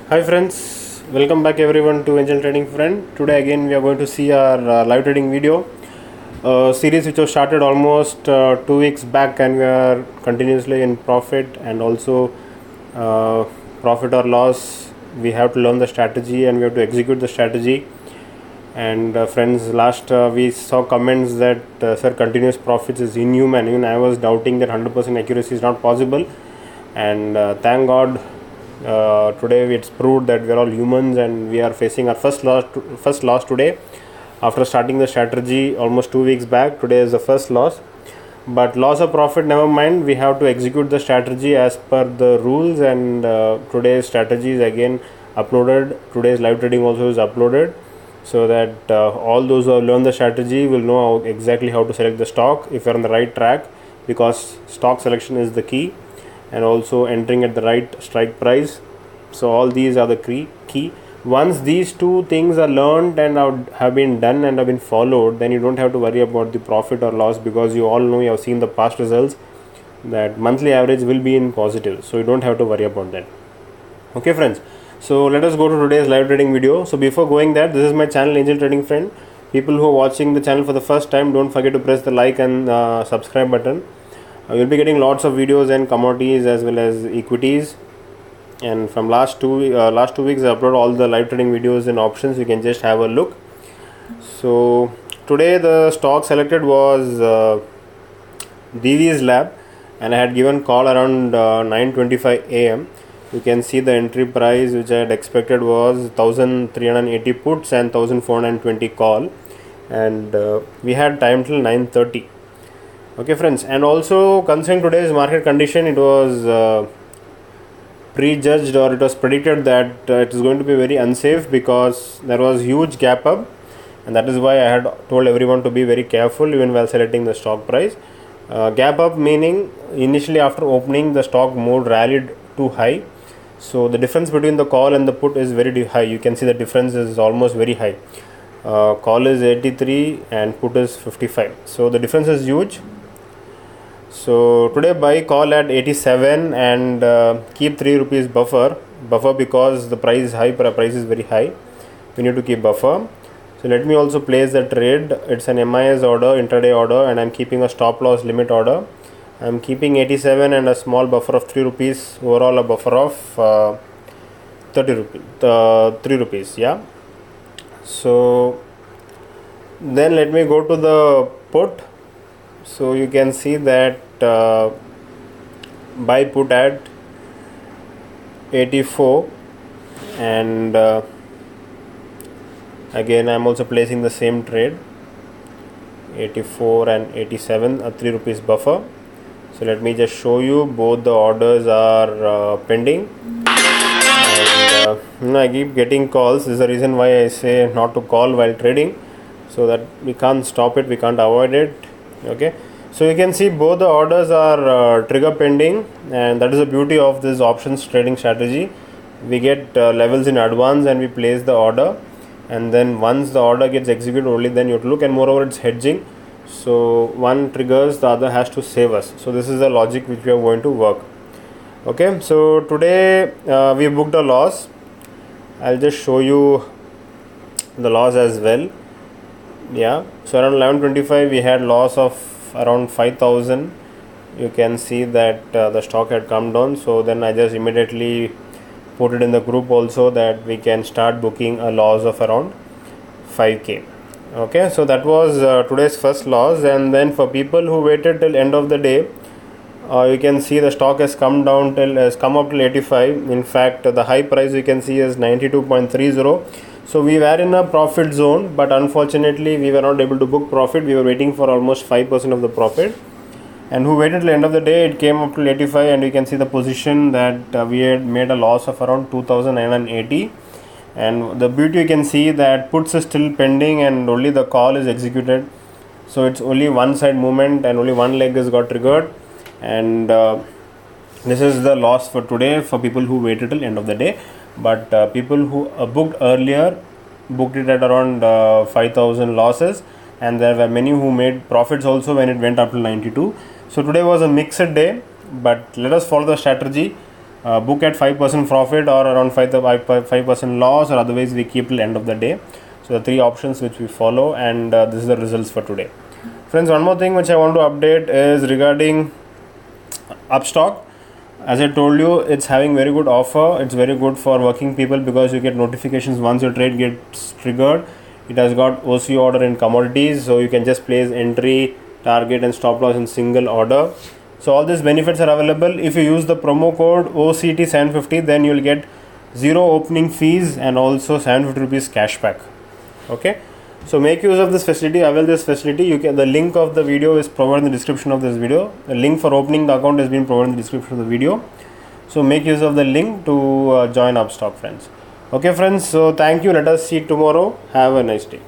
Hi friends, welcome back everyone to Angel Trading Friend. Today again we are going to see our live trading video series which was started almost 2 weeks back, and we are continuously in profit and also profit or loss. We have to learn the strategy and we have to execute the strategy. And friends, last we saw comments that sir, continuous profits is inhuman. Even I was doubting that 100% accuracy is not possible, and thank God today it's proved that we are all humans and we are facing our first loss today after starting the strategy almost 2 weeks back. Today is the first loss, but loss of profit never mind, we have to execute the strategy as per the rules. And today's strategy is again uploaded, today's live trading also is uploaded, so that all those who have learned the strategy will know exactly how to select the stock if you are on the right track, because stock selection is the key, and also entering at the right strike price. So all these are the key. Once these two things are learned and have been done and have been followed, then you don't have to worry about the profit or loss, because you all know, you have seen the past results that monthly average will be in positive, so you don't have to worry about that. Okay friends, so let us go to today's live trading video. So before going there, this is my channel Angel Trading Friend. People who are watching the channel for the first time, don't forget to press the like and subscribe button. You'll be getting lots of videos and commodities as well as equities. And from last two weeks I upload all the live trading videos and options. You can just have a look. So today the stock selected was Divi's Lab, and I had given call around 9:25 a.m. You can see the entry price which I had expected was 1380 puts and 1420 call, and we had time till 9:30. Okay friends, and also considering today's market condition, it was prejudged, or it was predicted that it is going to be very unsafe, because there was huge gap up, and that is why I had told everyone to be very careful even while selecting the stock price. Gap up meaning initially after opening the stock mode rallied too high, so the difference between the call and the put is very high. You can see the difference is almost very high. Call is 83 and put is 55, so the difference is huge. So today buy call at 87 and keep 3 rupees buffer because the price is high, price is very high. We need to keep buffer. So let me also place the trade. It's an MIS order, intraday order, and I'm keeping a stop loss limit order. I'm keeping 87 and a small buffer of 3 rupees. Overall a buffer of 30 rupees, 3 rupees. Yeah. So then let me go to the put. So you can see that buy put at 84, and again I'm also placing the same trade, 84 and 87, a 3 rupees buffer. So let me just show you, both the orders are pending, and I keep getting calls. This is the reason why I say not to call while trading, so that we can't stop it, we can't avoid it. Okay, so you can see both the orders are trigger pending, and that is the beauty of this options trading strategy. We get levels in advance and we place the order, and then once the order gets executed, only then you have to look. And moreover, it's hedging, so one triggers, the other has to save us. So this is the logic which we are going to work. Okay, so today we booked a loss. I'll just show you the loss as well. Yeah, so around 11:25 we had loss of around 5,000. You can see that the stock had come down, so then I just immediately put it in the group also, that we can start booking a loss of around 5k. Okay, so that was today's first loss. And then for people who waited till end of the day, you can see the stock has come up till 85. In fact, the high price you can see is 92.30. So we were in a profit zone, but unfortunately we were not able to book profit. We were waiting for almost 5% of the profit, and who waited till the end of the day, it came up to 85, and you can see the position that we had made a loss of around 2,980. And the beauty, you can see that puts is still pending and only the call is executed. So it's only one side movement and only one leg has got triggered, and this is the loss for today for people who waited till end of the day. But people who booked earlier booked it at around 5,000 losses, and there were many who made profits also when it went up to 92. So today was a mixed day, but let us follow the strategy. book at 5% profit or around 5% loss, or otherwise we keep till end of the day. So the three options which we follow, and this is the results for today. Friends, one more thing which I want to update is regarding Upstock. As I told you, it's having very good offer. It's very good for working people because you get notifications once your trade gets triggered. It has got OC order in commodities, so you can just place entry, target and stop loss in single order. So all these benefits are available. If you use the promo code OCT750, then you will get 0 opening fees and also 750 rupees cashback. Okay, so make use of this facility, avail this facility. The link of the video is provided in the description of this video. The link for opening the account has been provided in the description of the video. So make use of the link to join Upstock, friends. Okay friends, so thank you. Let us see tomorrow. Have a nice day.